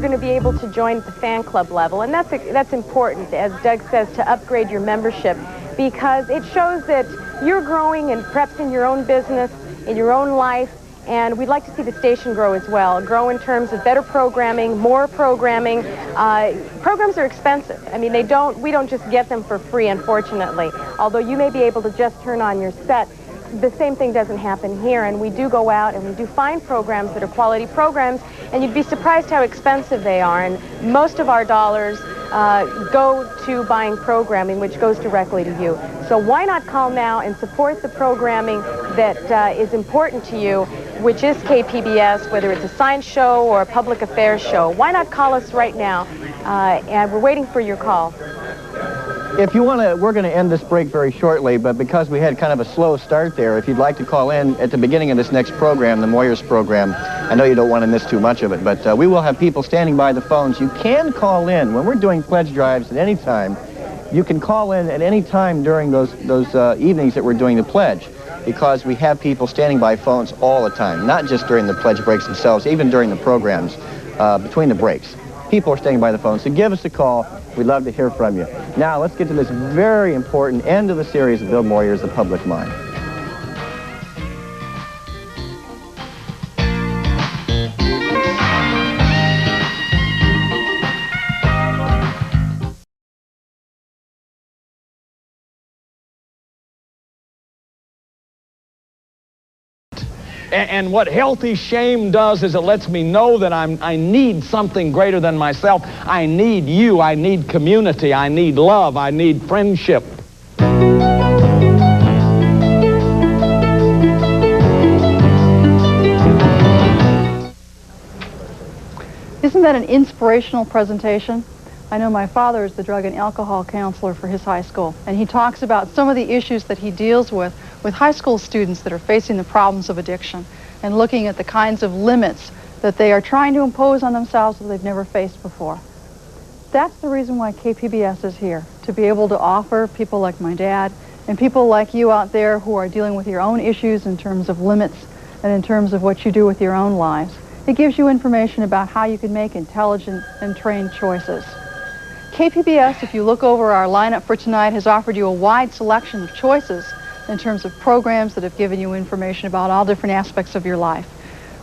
You're going to be able to join at the fan club level, and that's important, as Doug says, to upgrade your membership, because it shows that you're growing and perhaps in your own business, in your own life, and we'd like to see the station grow as well, grow in terms of better programming, more programming. Programs are expensive. I mean, we don't just get them for free, unfortunately. Although you may be able to just turn on your set, the same thing doesn't happen here, and we do go out and we do find programs that are quality programs, and you'd be surprised how expensive they are, and most of our dollars go to buying programming, which goes directly to you. So why not call now and support the programming that is important to you, which is KPBS, whether it's a science show or a public affairs show. Why not call us right now? And we're waiting for your call. If you want to, we're going to end this break very shortly, but because we had kind of a slow start there, if you'd like to call in at the beginning of this next program, the Moyers program, I know you don't want to miss too much of it, but we will have people standing by the phones. You can call in when we're doing pledge drives at any time. You can call in at any time during those evenings that we're doing the pledge, because we have people standing by phones all the time, not just during the pledge breaks themselves, even during the programs, between the breaks. People are standing by the phone, so give us a call. We'd love to hear from you. Now, let's get to this very important end of the series of Bill Moyers, The Public Mind. And what healthy shame does is it lets me know that I need something greater than myself. I need you. I need community. I need love. I need friendship. Isn't that an inspirational presentation? I know my father is the drug and alcohol counselor for his high school, and he talks about some of the issues that he deals with high school students that are facing the problems of addiction and looking at the kinds of limits that they are trying to impose on themselves that they've never faced before. That's the reason why KPBS is here, to be able to offer people like my dad and people like you out there who are dealing with your own issues in terms of limits and in terms of what you do with your own lives. It gives you information about how you can make intelligent and trained choices. KPBS, if you look over our lineup for tonight, has offered you a wide selection of choices in terms of programs that have given you information about all different aspects of your life.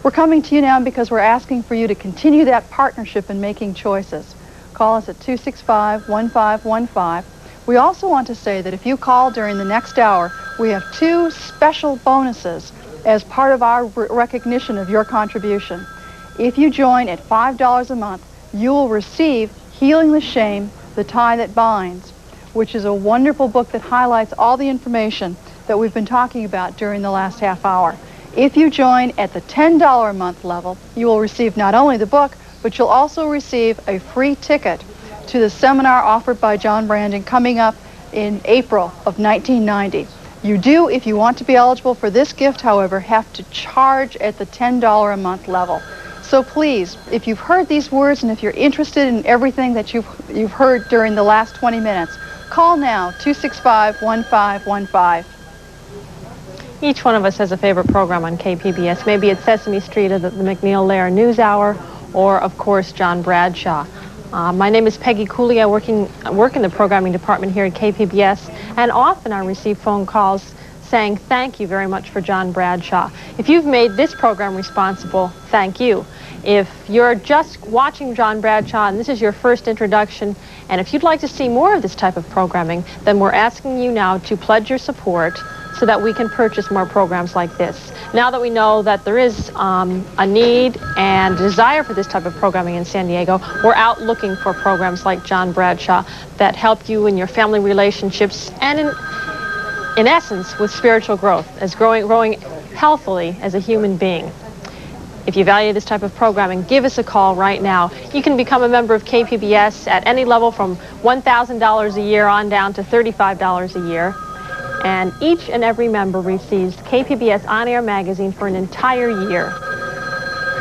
We're coming to you now because we're asking for you to continue that partnership in making choices. Call us at 265-1515. We also want to say that if you call during the next hour, we have 2 special bonuses as part of our recognition of your contribution. If you join at $5 a month, you will receive Healing the Shame, The Tie That Binds, which is a wonderful book that highlights all the information that we've been talking about during the last half hour. If you join at the $10 a month level, you will receive not only the book, but you'll also receive a free ticket to the seminar offered by John Brandon coming up in April of 1990. You do, if you want to be eligible for this gift, however, have to charge at the $10 a month level. So please, if you've heard these words and if you're interested in everything that you've heard during the last 20 minutes, call now, 265-1515. Each one of us has a favorite program on KPBS. Maybe it's Sesame Street or the McNeil Lehrer News Hour, or, of course, John Bradshaw. My name is Peggy Cooley. I work in the programming department here at KPBS, and often I receive phone calls saying thank you very much for John Bradshaw. If you've made this program responsible, thank you. If you're just watching John Bradshaw and this is your first introduction, and if you'd like to see more of this type of programming, then we're asking you now to pledge your support so that we can purchase more programs like this. Now that we know that there is a need and desire for this type of programming in San Diego, we're out looking for programs like John Bradshaw that help you in your family relationships and in essence with spiritual growth, as growing healthily as a human being. If you value this type of programming, give us a call right now. You can become a member of KPBS at any level from $1,000 a year on down to $35 a year. And each and every member receives KPBS On-Air magazine for an entire year.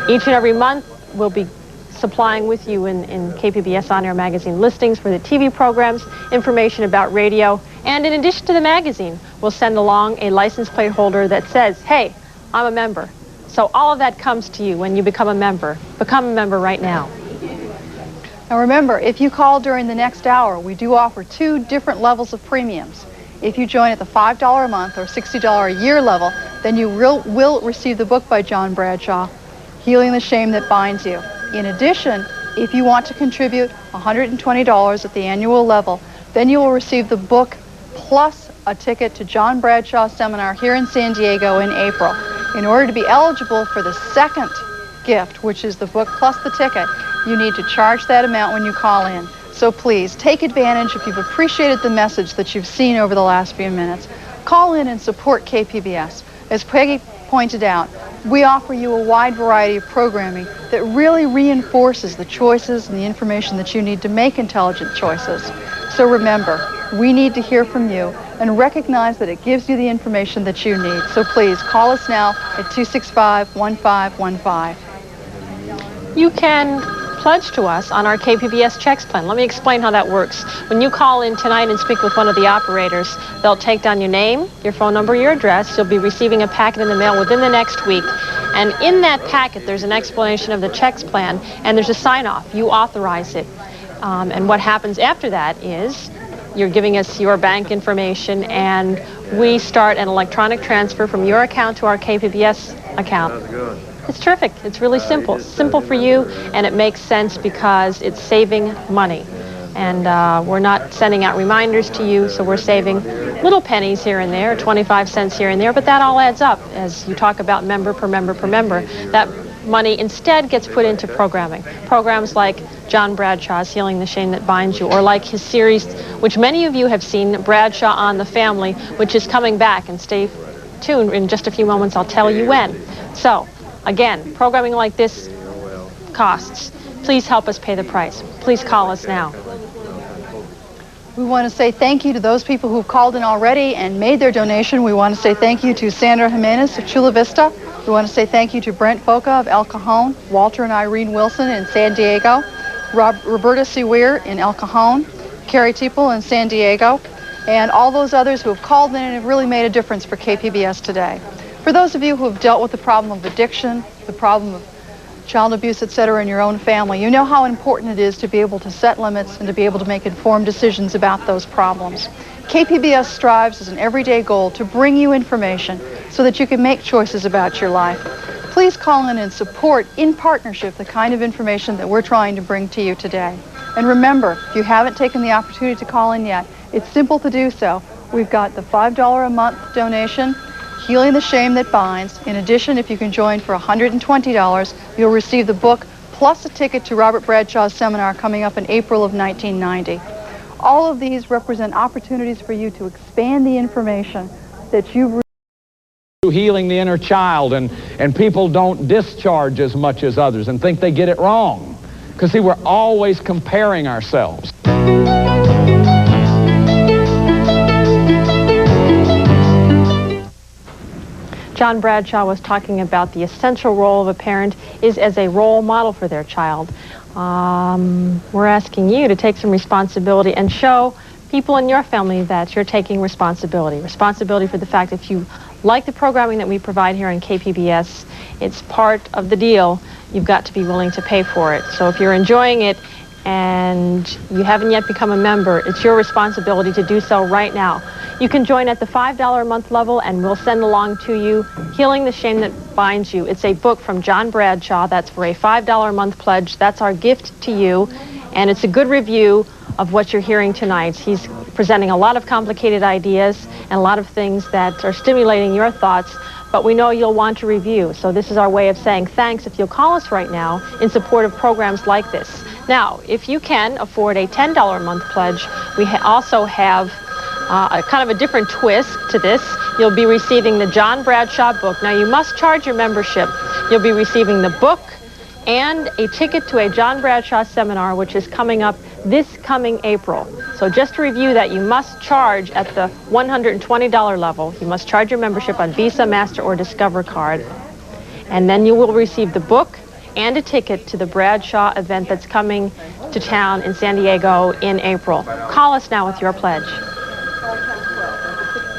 Each and every month, we'll be supplying with you in KPBS On-Air magazine listings for the TV programs, information about radio, and in addition to the magazine, we'll send along a license plate holder that says, hey, I'm a member. So all of that comes to you when you become a member. Become a member right now. Now remember, if you call during the next hour, we do offer 2 different levels of premiums. If you join at the $5 a month or $60 a year level, then you will receive the book by John Bradshaw, Healing the Shame That Binds You. In addition, if you want to contribute $120 at the annual level, then you will receive the book plus a ticket to John Bradshaw's seminar here in San Diego in April. In order to be eligible for the second gift, which is the book plus the ticket, you need to charge that amount when you call in. So please, take advantage if you've appreciated the message that you've seen over the last few minutes. Call in and support KPBS. As Peggy pointed out, we offer you a wide variety of programming that really reinforces the choices and the information that you need to make intelligent choices. So remember, we need to hear from you and recognize that it gives you the information that you need. So please, call us now at 265-1515. You can pledge to us on our KPBS checks plan. Let me explain how that works. When you call in tonight and speak with one of the operators, they'll take down your name, your phone number, your address. You'll be receiving a packet in the mail within the next week. And in that packet, there's an explanation of the checks plan, and there's a sign-off. You authorize it. And what happens after that is you're giving us your bank information, and we start an electronic transfer from your account to our KPBS account. How's it going? It's terrific. It's really simple. Simple for you, and it makes sense because it's saving money. And we're not sending out reminders to you, so we're saving little pennies here and there, 25 cents here and there, but that all adds up as you talk about member per member per member. That money instead gets put into programming. Programs like John Bradshaw's Healing the Shame That Binds You, or like his series, which many of you have seen, Bradshaw on the Family, which is coming back. And stay tuned. In just a few moments, I'll tell you when. So, again, programming like this costs. Please help us pay the price. Please call us now. We want to say thank you to those people who've called in already and made their donation. We want to say thank you to Sandra Jimenez of Chula Vista. We want to say thank you to Brent Foca of El Cajon, Walter and Irene Wilson in San Diego, Roberta Seweir in El Cajon, Carrie Teeple in San Diego, and all those others who have called in and have really made a difference for KPBS today. For those of you who have dealt with the problem of addiction, the problem of child abuse, etc. in your own family, you know how important it is to be able to set limits and to be able to make informed decisions about those problems. KPBS strives as an everyday goal to bring you information so that you can make choices about your life. Please call in and support, in partnership, the kind of information that we're trying to bring to you today. And remember, if you haven't taken the opportunity to call in yet, it's simple to do so. We've got the $5 a month donation, Healing the Shame That Binds. In addition, if you can join for $120, you'll receive the book plus a ticket to Robert Bradshaw's seminar coming up in April of 1990. All of these represent opportunities for you to expand the information that you've Healing the inner child, and people don't discharge as much as others and think they get it wrong. Because, see, we're always comparing ourselves. John Bradshaw was talking about the essential role of a parent is as a role model for their child. We're asking you to take some responsibility and show people in your family that you're taking responsibility. Responsibility for the fact if you like the programming that we provide here on KPBS, it's part of the deal. You've got to be willing to pay for it. So if you're enjoying it and you haven't yet become a member, it's your responsibility to do so right now. You can join at the $5 a month level, and we'll send along to you Healing the Shame That Binds You. It's a book from John Bradshaw. That's for a $5 a month pledge. That's our gift to you, and it's a good review of what you're hearing tonight. He's presenting a lot of complicated ideas and a lot of things that are stimulating your thoughts, but we know you'll want to review. So this is our way of saying thanks if you'll call us right now in support of programs like this. Now, if you can afford a $10 a month pledge, we also have a kind of a different twist to this. You'll be receiving the John Bradshaw book. Now, you must charge your membership. You'll be receiving the book and a ticket to a John Bradshaw seminar, which is coming up this coming April. So just to review that, you must charge at the $120 level. You must charge your membership on Visa, Master, or Discover card. And then you will receive the book and a ticket to the Bradshaw event that's coming to town in San Diego in April. Call us now with your pledge.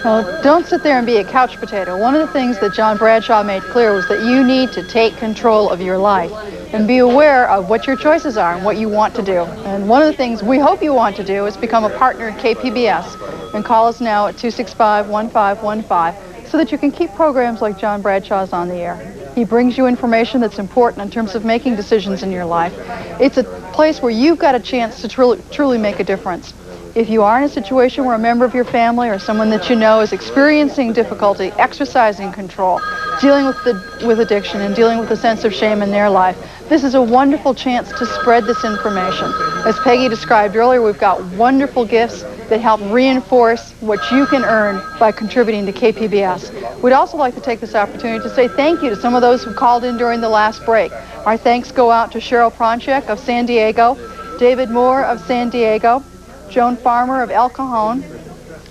Well, don't sit there and be a couch potato. One of the things that John Bradshaw made clear was that you need to take control of your life. and be aware of what your choices are and what you want to do. And one of the things we hope you want to do is become a partner at KPBS, and call us now at 265-1515 so that you can keep programs like John Bradshaw's on the air. He brings you information that's important in terms of making decisions in your life. It's a place where you've got a chance to truly make a difference. If you are in a situation where a member of your family or someone that you know is experiencing difficulty exercising control, dealing with addiction and dealing with a sense of shame in their life, this is a wonderful chance to spread this information. As Peggy described earlier, we've got wonderful gifts that help reinforce what you can earn by contributing to KPBS. We'd also like to take this opportunity to say thank you to some of those who called in during the last break. Our thanks go out to Cheryl Pronchek of San Diego, David Moore of San Diego, Joan Farmer of El Cajon,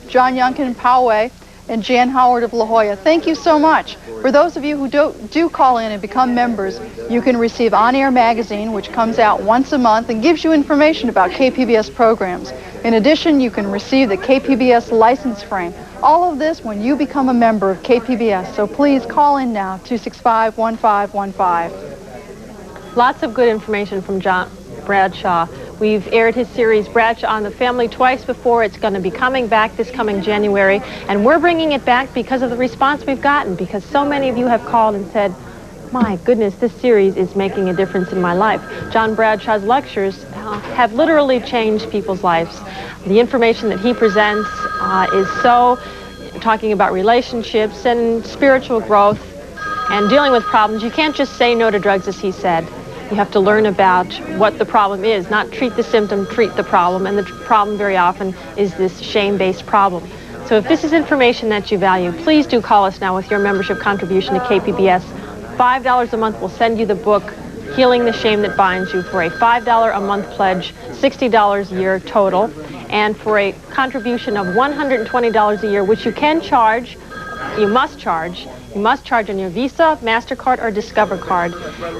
John Youngkin of Poway, and Jan Howard of La Jolla. Thank you so much. For those of you who do call in and become members, you can receive On Air Magazine, which comes out once a month and gives you information about KPBS programs. In addition, you can receive the KPBS license frame. All of this when you become a member of KPBS. So please call in now, 265-1515. Lots of good information from John Bradshaw. We've aired his series Bradshaw on the Family twice before. It's going to be coming back this coming January, and we're bringing it back because of the response we've gotten, because so many of you have called and said, my goodness, this series is making a difference in my life. John Bradshaw's lectures have literally changed people's lives. The information that he presents is so talking about relationships and spiritual growth and dealing with problems. You can't just say no to drugs, as he said. You have to learn about what the problem is, not treat the symptom, treat the problem. And the problem very often is this shame-based problem. So if this is information that you value, please do call us now with your membership contribution to KPBS. $5 a month will send you the book, Healing the Shame That Binds You, for a $5 a month pledge, $60 a year total. And for a contribution of $120 a year, which you can charge, you must charge on your Visa, MasterCard, or Discover card.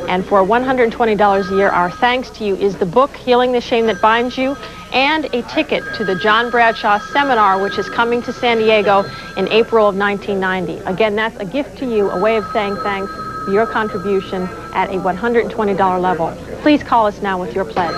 And for $120 a year, our thanks to you is the book, Healing the Shame That Binds You, and a ticket to the John Bradshaw Seminar, which is coming to San Diego in April of 1990. Again, that's a gift to you, a way of saying thanks for your contribution at a $120 level. Please call us now with your pledge.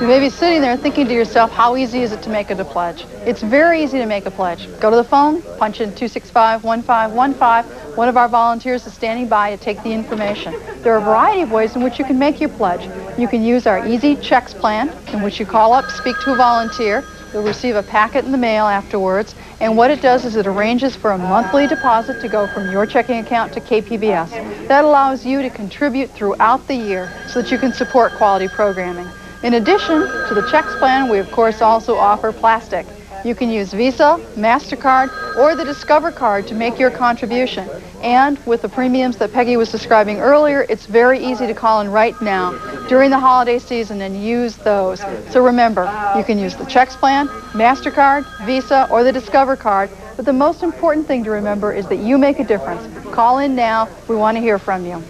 You may be sitting there thinking to yourself, how easy is it to make a pledge? It's very easy to make a pledge. Go to the phone, punch in 265-1515. One of our volunteers is standing by to take the information. There are a variety of ways in which you can make your pledge. You can use our Easy Checks plan, in which you call up, speak to a volunteer. You'll receive a packet in the mail afterwards. And what it does is it arranges for a monthly deposit to go from your checking account to KPBS. That allows you to contribute throughout the year so that you can support quality programming. In addition to the checks plan, we of course also offer plastic. You can use Visa, MasterCard, or the Discover card to make your contribution. And with the premiums that Peggy was describing earlier, it's very easy to call in right now during the holiday season and use those. So remember, you can use the checks plan, MasterCard, Visa, or the Discover card. But the most important thing to remember is that you make a difference. Call in now. We want to hear from you.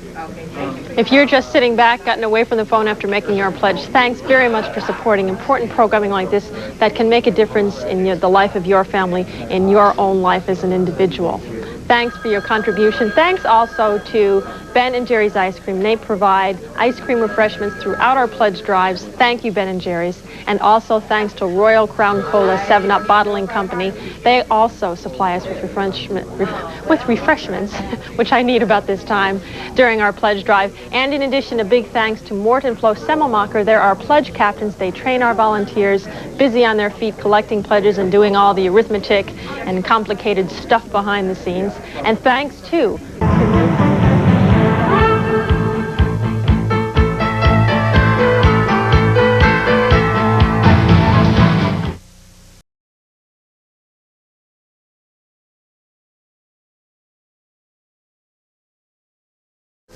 If you're just sitting back, gotten away from the phone after making your pledge, thanks very much for supporting important programming like this that can make a difference in the life of your family, in your own life as an individual. Thanks for your contribution. Thanks also to Ben & Jerry's Ice Cream. They provide ice cream refreshments throughout our pledge drives. Thank you, Ben & Jerry's. And also thanks to Royal Crown Cola 7-Up Bottling Company. They also supply us with refreshments, which I need about this time, during our pledge drive. And in addition, a big thanks to Mort and Flo Semmelmacher. They're our pledge captains. They train our volunteers, busy on their feet collecting pledges and doing all the arithmetic and complicated stuff behind the scenes. And thanks to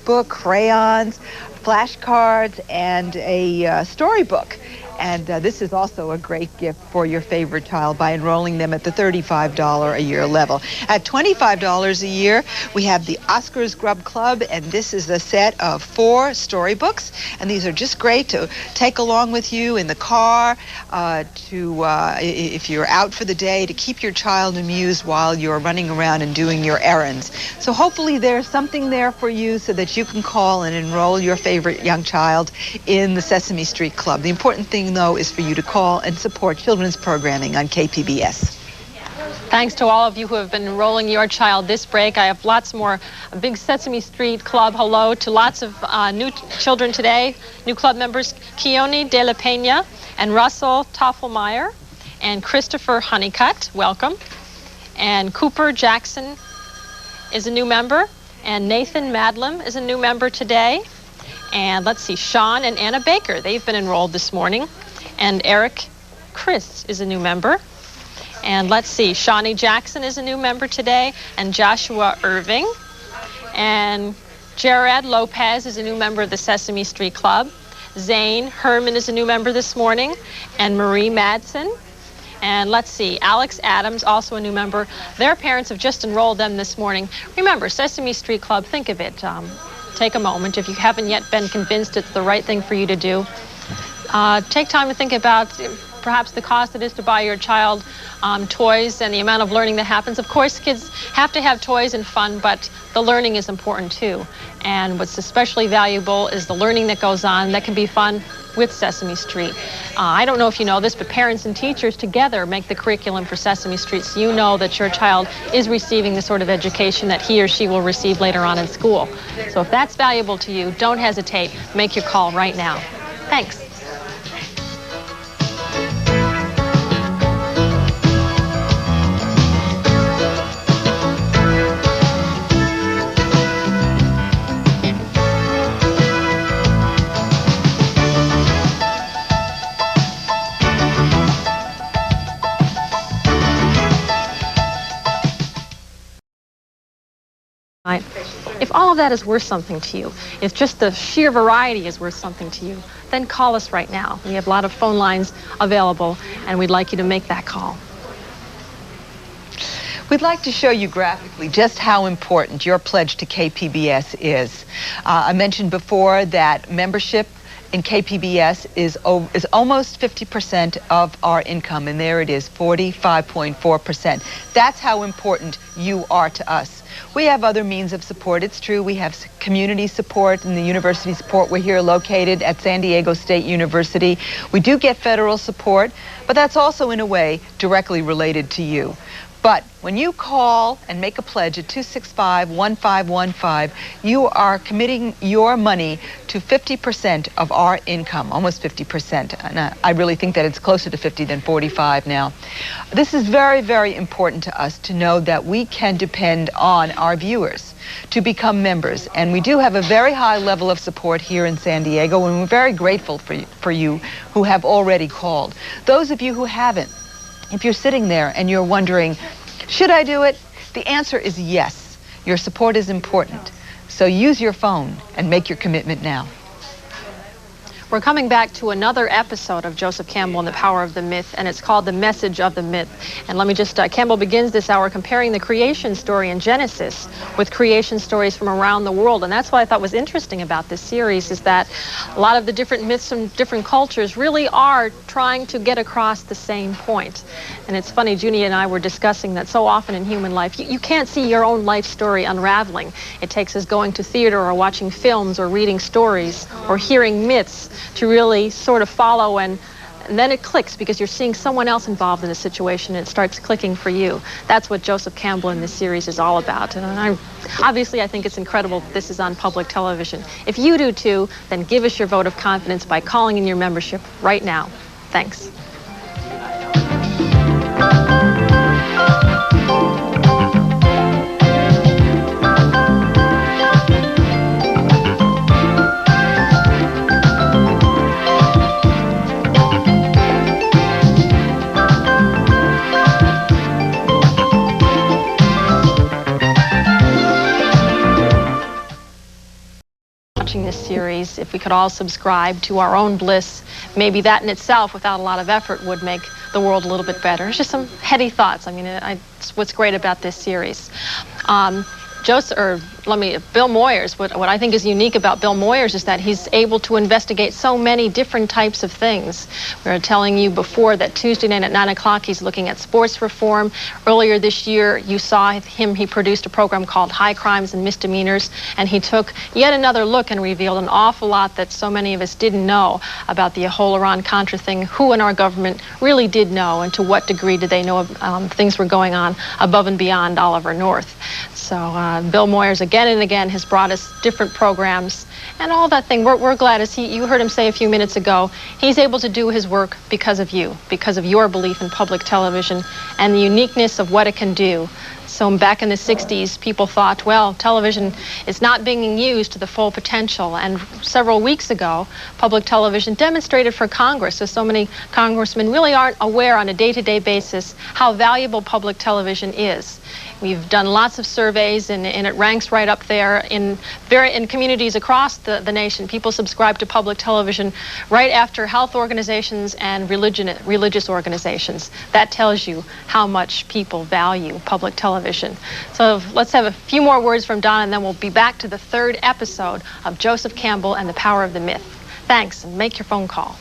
book, crayons, flashcards, and a storybook. And this is also a great gift for your favorite child by enrolling them at the $35 a year level. At $25 a year, we have the Oscars Grub Club, and this is a set of 4 storybooks. And these are just great to take along with you in the car, if you're out for the day, to keep your child amused while you're running around and doing your errands. So hopefully there's something there for you so that you can call and enroll your favorite young child in the Sesame Street Club. The important thing, though, is for you to call and support children's programming on KPBS. Thanks to all of you who have been enrolling your child this break. I have lots more. A big Sesame Street Club hello to lots of new children today, new club members, Keone De La Pena and Russell Toffelmeyer and Christopher Honeycutt, welcome. And Cooper Jackson is a new member, and Nathan Madlam is a new member today. And let's see, Sean and Anna Baker, they've been enrolled this morning. And Eric Chris is a new member. And let's see, Shawnee Jackson is a new member today, and Joshua Irving. And Jared Lopez is a new member of the Sesame Street Club. Zane Herman is a new member this morning, and Marie Madsen. And let's see, Alex Adams, also a new member. Their parents have just enrolled them this morning. Remember, Sesame Street Club, think of it. Take a moment. If you haven't yet been convinced it's the right thing for you to do, take time to think about perhaps the cost it is to buy your child toys and the amount of learning that happens. Of course, kids have to have toys and fun, but the learning is important too. And what's especially valuable is the learning that goes on that can be fun with Sesame Street. I don't know if you know this, but parents and teachers together make the curriculum for Sesame Street, so you know that your child is receiving the sort of education that he or she will receive later on in school. So if that's valuable to you, don't hesitate. Make your call right now. Thanks. If all of that is worth something to you, if just the sheer variety is worth something to you, then call us right now. We have a lot of phone lines available, and we'd like you to make that call. We'd like to show you graphically just how important your pledge to KPBS is. I mentioned before that membership in KPBS is almost 50% of our income, and there it is, 45.4%. That's how important you are to us. We have other means of support. It's true, we have community support and the university support. We're here located at San Diego State University. We do get federal support, but that's also in a way directly related to you. But when you call and make a pledge at 265-1515, you are committing your money to 50% of our income, almost 50%. And I really think that it's closer to 50 than 45 now. This is very, very important to us to know that we can depend on our viewers to become members. And we do have a very high level of support here in San Diego, and we're very grateful for you who have already called. Those of you who haven't, if you're sitting there and you're wondering, should I do it? The answer is yes. Your support is important. So use your phone and make your commitment now. We're coming back to another episode of Joseph Campbell and the Power of the Myth, and it's called The Message of the Myth. And let me just, Campbell begins this hour comparing the creation story in Genesis with creation stories from around the world. And that's what I thought was interesting about this series, is that a lot of the different myths from different cultures really are trying to get across the same point. And it's funny, Junie and I were discussing that so often in human life, you can't see your own life story unraveling. It takes us going to theater or watching films or reading stories or hearing myths to really sort of follow, and then it clicks because you're seeing someone else involved in a situation and it starts clicking for you. That's what Joseph Campbell in this series is all about. And obviously I think it's incredible that this is on public television. If you do too, then give us your vote of confidence by calling in your membership right now. Thanks. This series, if we could all subscribe to our own bliss, maybe that in itself, without a lot of effort, would make the world a little bit better. It's just some heady thoughts. I mean, it's what's great about this series. Bill Moyers, what I think is unique about Bill Moyers is that he's able to investigate so many different types of things. We were telling you before that Tuesday night at 9 o'clock he's looking at sports reform. Earlier this year you saw him, he produced a program called High Crimes and Misdemeanors, and he took yet another look and revealed an awful lot that so many of us didn't know about the whole Iran-Contra thing, who in our government really did know, and to what degree did they know things were going on above and beyond Oliver North. So Bill Moyers again and again has brought us different programs and all that thing. We're glad, as you heard him say a few minutes ago, he's able to do his work because of you, because of your belief in public television and the uniqueness of what it can do. So back in the 60s, people thought, well, television is not being used to the full potential. And several weeks ago, public television demonstrated for Congress, so many congressmen really aren't aware on a day-to-day basis how valuable public television is. We've done lots of surveys, and it ranks right up there in communities across the nation. People subscribe to public television right after health organizations and religious organizations. That tells you how much people value public television. So let's have a few more words from Don, and then we'll be back to the third episode of Joseph Campbell and the Power of the Myth. Thanks, and make your phone call.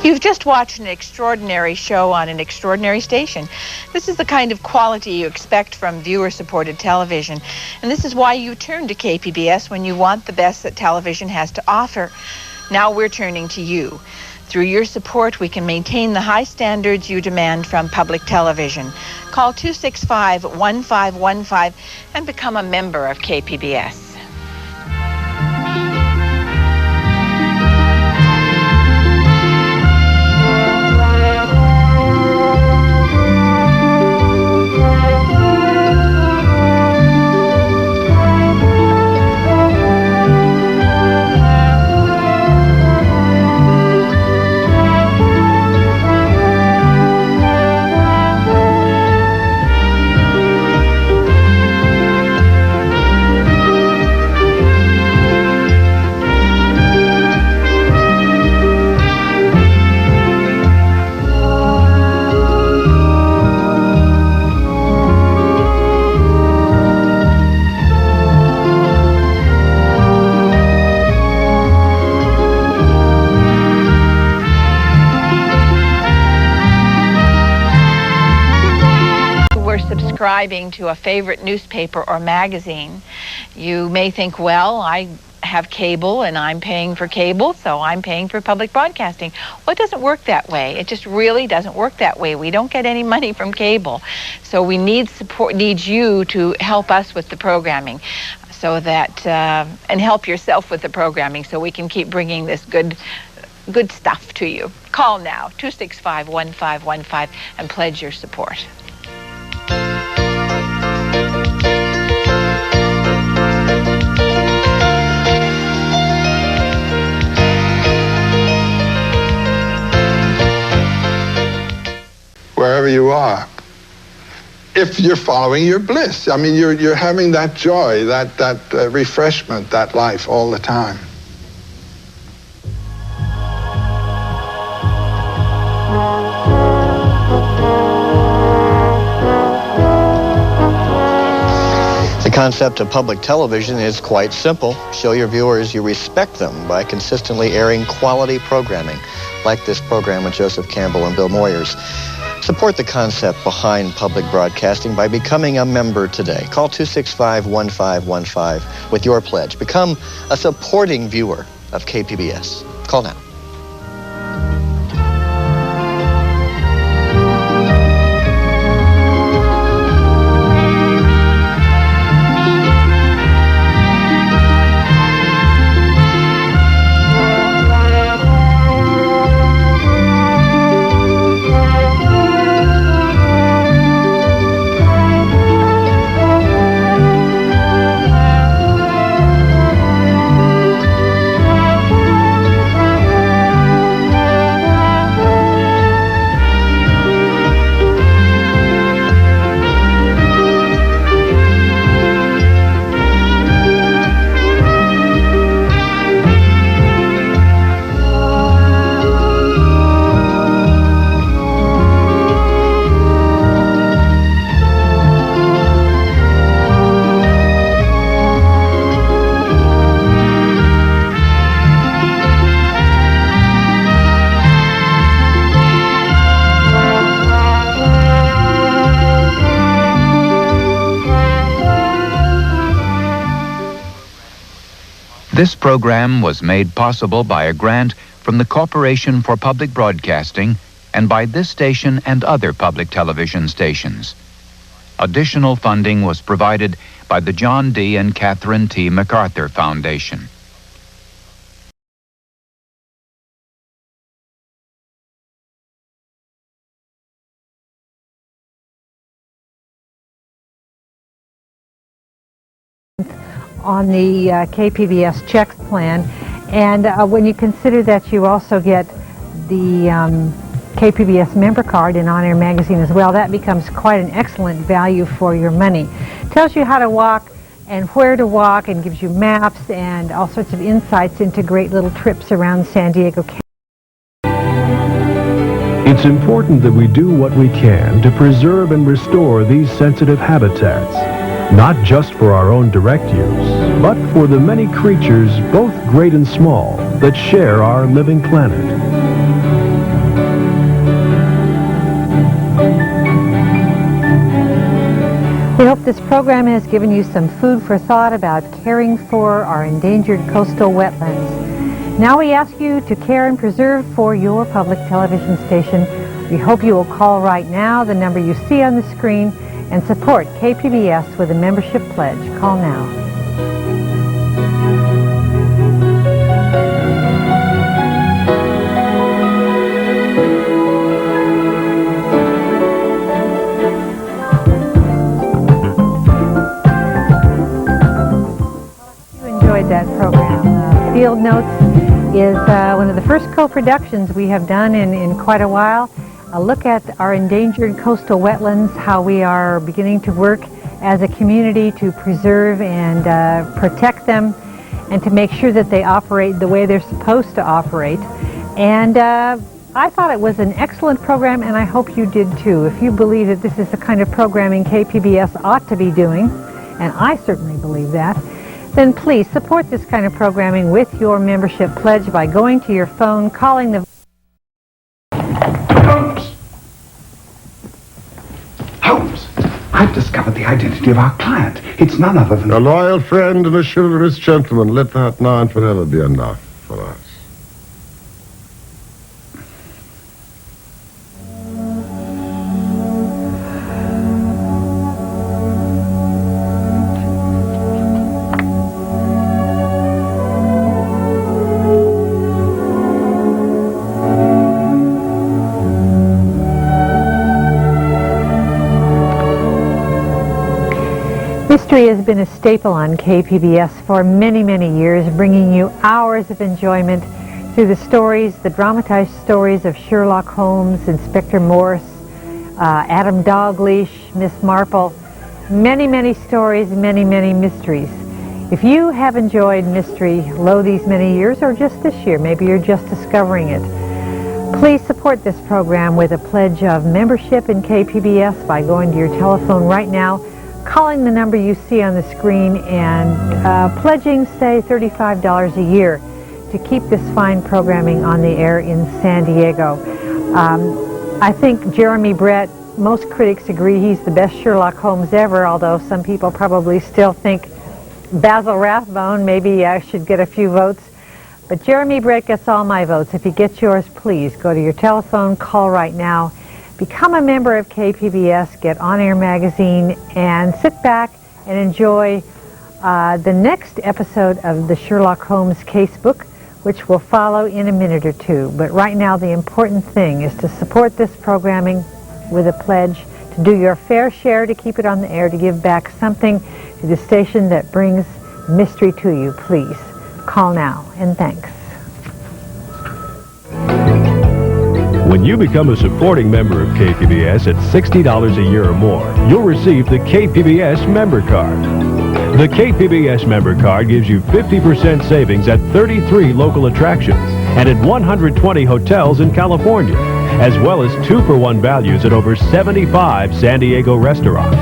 You've just watched an extraordinary show on an extraordinary station. This is the kind of quality you expect from viewer-supported television. And this is why you turn to KPBS when you want the best that television has to offer. Now we're turning to you. Through your support, we can maintain the high standards you demand from public television. Call 265-1515 and become a member of KPBS. Subscribing to a favorite newspaper or magazine, you may think, well, I have cable and I'm paying for cable, so I'm paying for public broadcasting. Well, it doesn't work that way. It just really doesn't work that way. We don't get any money from cable. So we need support, need you to help us with the programming, so that, and help yourself with the programming so we can keep bringing this good stuff to you. Call now, 265-1515, and pledge your support. Wherever you are, if you're following your bliss. I mean, you're having that joy, that refreshment, that life all the time. The concept of public television is quite simple. Show your viewers you respect them by consistently airing quality programming, like this program with Joseph Campbell and Bill Moyers. Support the concept behind public broadcasting by becoming a member today. Call 265-1515 with your pledge. Become a supporting viewer of KPBS. Call now. This program was made possible by a grant from the Corporation for Public Broadcasting and by this station and other public television stations. Additional funding was provided by the John D. and Catherine T. MacArthur Foundation. On the KPBS check plan, and when you consider that you also get the KPBS member card in On Air Magazine as well, that becomes quite an excellent value for your money. Tells you how to walk and where to walk and gives you maps and all sorts of insights into great little trips around San Diego County. It's important that we do what we can to preserve and restore these sensitive habitats, not just for our own direct use, but for the many creatures, both great and small, that share our living planet. We hope this program has given you some food for thought about caring for our endangered coastal wetlands. Now we ask you to care and preserve for your public television station. We hope you will call right now, the number you see on the screen, and support KPBS with a membership pledge. Call now. You enjoyed that program. Field Notes is one of the first co-productions we have done in quite a while. A look at our endangered coastal wetlands, how we are beginning to work as a community to preserve and protect them and to make sure that they operate the way they're supposed to operate. And I thought it was an excellent program, and I hope you did too. If you believe that this is the kind of programming KPBS ought to be doing, and I certainly believe that, then please support this kind of programming with your membership pledge by going to your phone, calling the... Holmes, I've discovered the identity of our client. It's none other than... A loyal friend and a chivalrous gentleman. Let that now and forever be enough for us. History has been a staple on KPBS for many, many years, bringing you hours of enjoyment through the stories, the dramatized stories of Sherlock Holmes, Inspector Morse, Adam Dalgleish, Miss Marple. Many, many stories, many, many mysteries. If you have enjoyed mystery lo these many years, or just this year, maybe you're just discovering it, please support this program with a pledge of membership in KPBS by going to your telephone right now, calling the number you see on the screen, and pledging, say, $35 a year to keep this fine programming on the air in San Diego. I think Jeremy Brett, most critics agree he's the best Sherlock Holmes ever, although some people probably still think Basil Rathbone maybe should get a few votes. But Jeremy Brett gets all my votes. If he gets yours, please go to your telephone, call right now, become a member of KPBS, get On Air Magazine, and sit back and enjoy the next episode of the Sherlock Holmes Casebook, which will follow in a minute or two. But right now, the important thing is to support this programming with a pledge, to do your fair share to keep it on the air, to give back something to the station that brings mystery to you. Please call now, and thanks. When you become a supporting member of KPBS at $60 a year or more, you'll receive the KPBS Member Card. The KPBS Member Card gives you 50% savings at 33 local attractions and at 120 hotels in California, as well as 2-for-1 values at over 75 San Diego restaurants.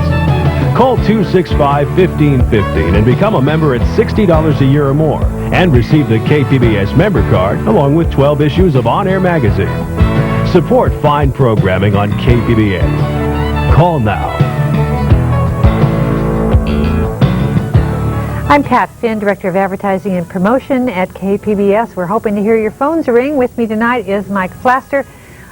Call 265-1515 and become a member at $60 a year or more and receive the KPBS Member Card along with 12 issues of On Air Magazine. Support fine programming on KPBS. Call now. I'm Pat Finn, Director of Advertising and Promotion at KPBS. We're hoping to hear your phones ring. With me tonight is Mike Flaster,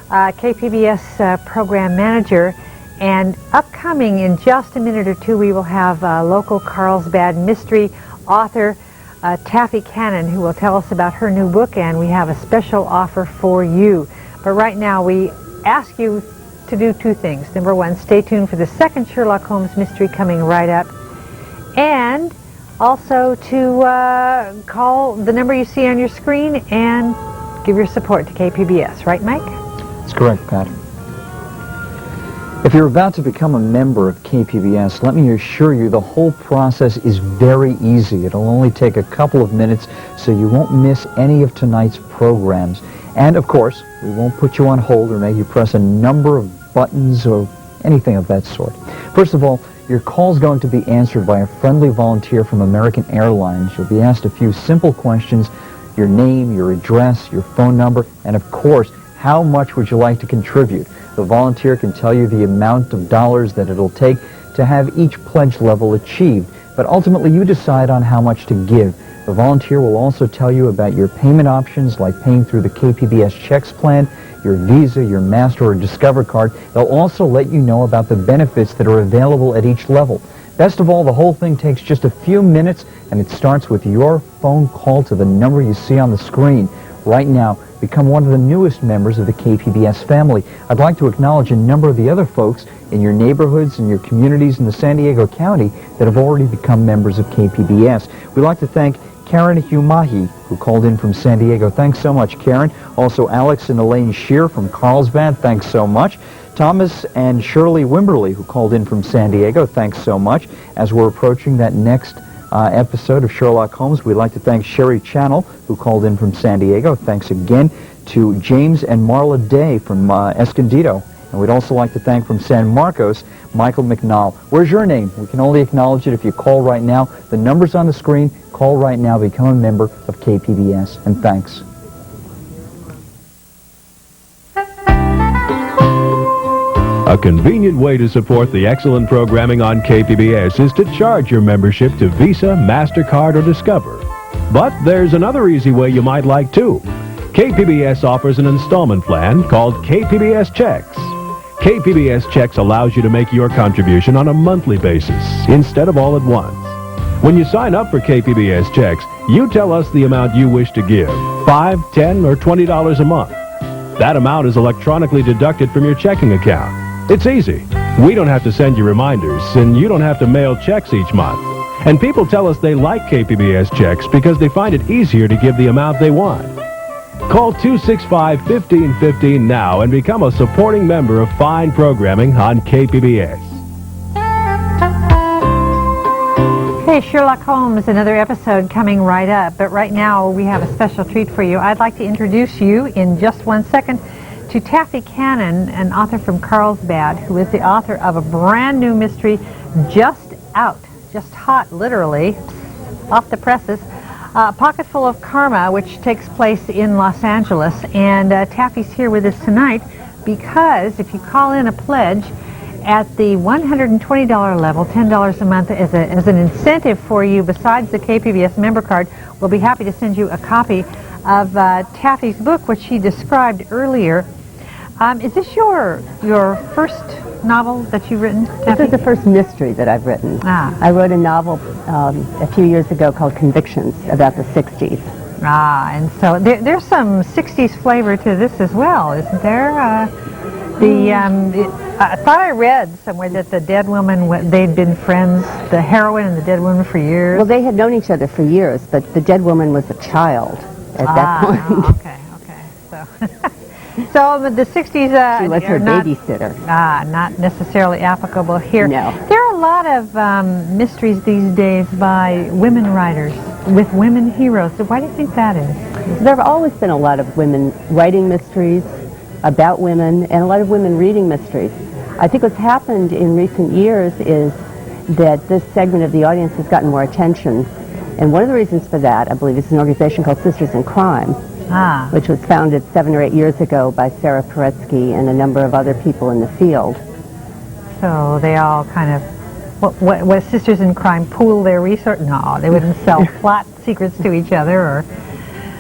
KPBS Program Manager. And upcoming in just a minute or two, we will have local Carlsbad mystery author Taffy Cannon, who will tell us about her new book, and we have a special offer for you. But right now, we ask you to do two things. Number one, stay tuned for the second Sherlock Holmes mystery coming right up. And also to call the number you see on your screen and give your support to KPBS. Right, Mike? That's correct, Pat. If you're about to become a member of KPBS, let me assure you the whole process is very easy. It'll only take a couple of minutes, so you won't miss any of tonight's programs. And, of course, we won't put you on hold or make you press a number of buttons or anything of that sort. First of all, your call is going to be answered by a friendly volunteer from American Airlines. You'll be asked a few simple questions: your name, your address, your phone number, and, of course, how much would you like to contribute? The volunteer can tell you the amount of dollars that it'll take to have each pledge level achieved, but ultimately you decide on how much to give. The volunteer will also tell you about your payment options, like paying through the KPBS Checks plan, your Visa, your Master, or Discover card. They'll also let you know about the benefits that are available at each level. Best of all, the whole thing takes just a few minutes, and it starts with your phone call to the number you see on the screen. Right now, become one of the newest members of the KPBS family. I'd like to acknowledge a number of the other folks in your neighborhoods and your communities in the San Diego County that have already become members of KPBS. We'd like to thank Karen Humahi, who called in from San Diego. Thanks so much, Karen. Also, Alex and Elaine Shear from Carlsbad. Thanks so much. Thomas and Shirley Wimberly, who called in from San Diego. Thanks so much. As we're approaching that next episode of Sherlock Holmes, we'd like to thank Sherry Channel, who called in from San Diego. Thanks again to James and Marla Day from Escondido. And we'd also like to thank from San Marcos, Michael McNall. Where's your name? We can only acknowledge it if you call right now. The number's on the screen. Call right now. Become a member of KPBS. And thanks. A convenient way to support the excellent programming on KPBS is to charge your membership to Visa, MasterCard, or Discover. But there's another easy way you might like too. KPBS offers an installment plan called KPBS Checks. KPBS Checks allows you to make your contribution on a monthly basis instead of all at once. When you sign up for KPBS Checks, you tell us the amount you wish to give, $5, $10, or $20 a month. That amount is electronically deducted from your checking account. It's easy. We don't have to send you reminders, and you don't have to mail checks each month. And people tell us they like KPBS Checks because they find it easier to give the amount they want. Call 265-1515 now and become a supporting member of fine programming on KPBS. Hey, Sherlock Holmes, another episode coming right up. But right now, we have a special treat for you. I'd like to introduce you in just 1 second to Taffy Cannon, an author from Carlsbad, who is the author of a brand new mystery just out, just hot, literally, off the presses, Pocketful of Karma, which takes place in Los Angeles. And Taffy's here with us tonight because if you call in a pledge at the $120 level, $10 a month as an incentive for you, besides the KPBS member card, we'll be happy to send you a copy of Taffy's book, which she described earlier. Is this your first novel that you've written, Taffy? This is the first mystery that I've written. I wrote a novel a few years ago called Convictions about the 60s. And so there's some 60s flavor to this as well, isn't there? I thought I read somewhere that the dead woman, they'd been friends, the heroine and the dead woman, for years. Well, they had known each other for years, but the dead woman was a child at that point. Okay. So the 60s... she was her babysitter. Not necessarily applicable here. No. There are a lot of mysteries these days by women writers with women heroes. So why do you think that is? There have always been a lot of women writing mysteries about women and a lot of women reading mysteries. I think what's happened in recent years is that this segment of the audience has gotten more attention. And one of the reasons for that, I believe, is an organization called Sisters in Crime, which was founded 7 or 8 years ago by Sarah Paretsky and a number of other people in the field. So they all kind of, what Sisters in Crime, pool their resources? No, they wouldn't sell plot secrets to each other, or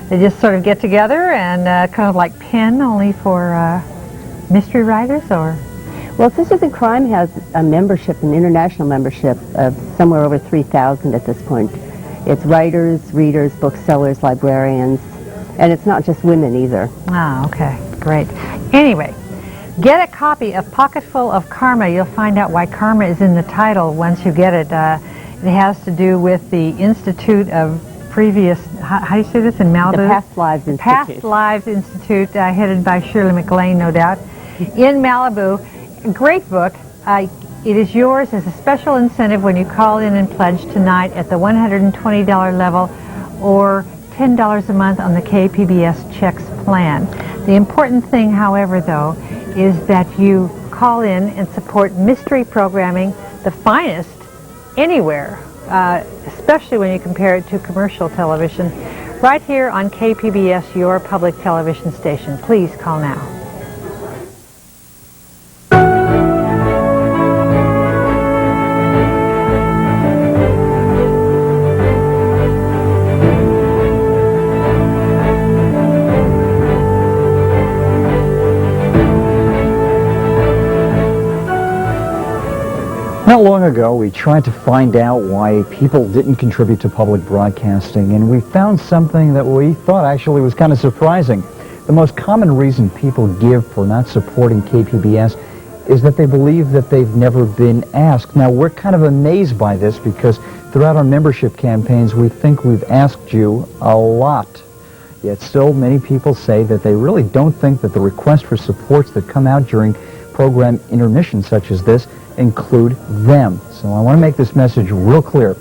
they just sort of get together and kind of like pen only for mystery writers, or? Well, Sisters in Crime has a membership, an international membership of somewhere over 3,000 at this point. It's writers, readers, booksellers, librarians, and it's not just women either. Okay, great. Anyway, get a copy of Pocketful of Karma. You'll find out why karma is in the title once you get it. It has to do with the Institute of Previous, how do you say this in Malibu? The Past Lives Institute. Past Lives Institute, headed by Shirley MacLaine, no doubt, in Malibu. Great book. It is yours as a special incentive when you call in and pledge tonight at the $120 level or $10 a month on the KPBS checks plan. The important thing, however, though, is that you call in and support mystery programming, the finest anywhere, especially when you compare it to commercial television, right here on KPBS, your public television station. Please call now. Not long ago, we tried to find out why people didn't contribute to public broadcasting, and we found something that we thought actually was kind of surprising. The most common reason people give for not supporting KPBS is that they believe that they've never been asked. Now, we're kind of amazed by this because throughout our membership campaigns, we think we've asked you a lot. Yet still, many people say that they really don't think that the requests for supports that come out during program intermissions such as this include them. So I want to make this message real clear.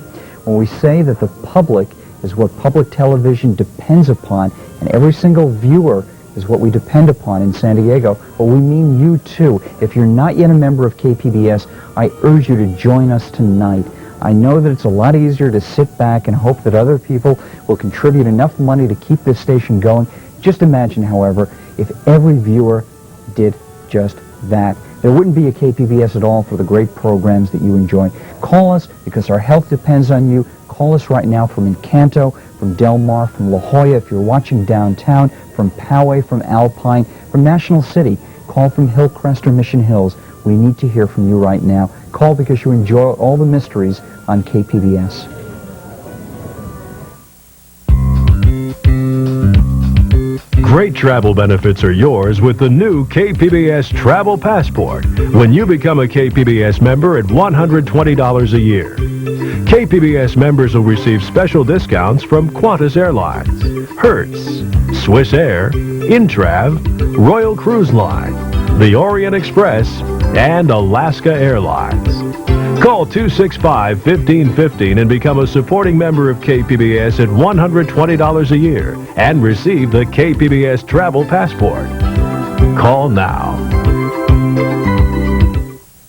When we say that the public is what public television depends upon, and every single viewer is what we depend upon in San Diego, well, we mean you too. If you're not yet a member of KPBS, I urge you to join us tonight. I know that it's a lot easier to sit back and hope that other people will contribute enough money to keep this station going. Just imagine, however, if every viewer did just that. There wouldn't be a KPBS at all for the great programs that you enjoy. Call us because our health depends on you. Call us right now from Encanto, from Del Mar, from La Jolla, if you're watching downtown, from Poway, from Alpine, from National City. Call from Hillcrest or Mission Hills. We need to hear from you right now. Call because you enjoy all the mysteries on KPBS. Great travel benefits are yours with the new KPBS Travel Passport when you become a KPBS member at $120 a year. KPBS members will receive special discounts from Qantas Airlines, Hertz, Swiss Air, Intrav, Royal Cruise Line, the Orient Express, and Alaska Airlines. Call 265-1515 and become a supporting member of KPBS at $120 a year and receive the KPBS Travel Passport. Call now.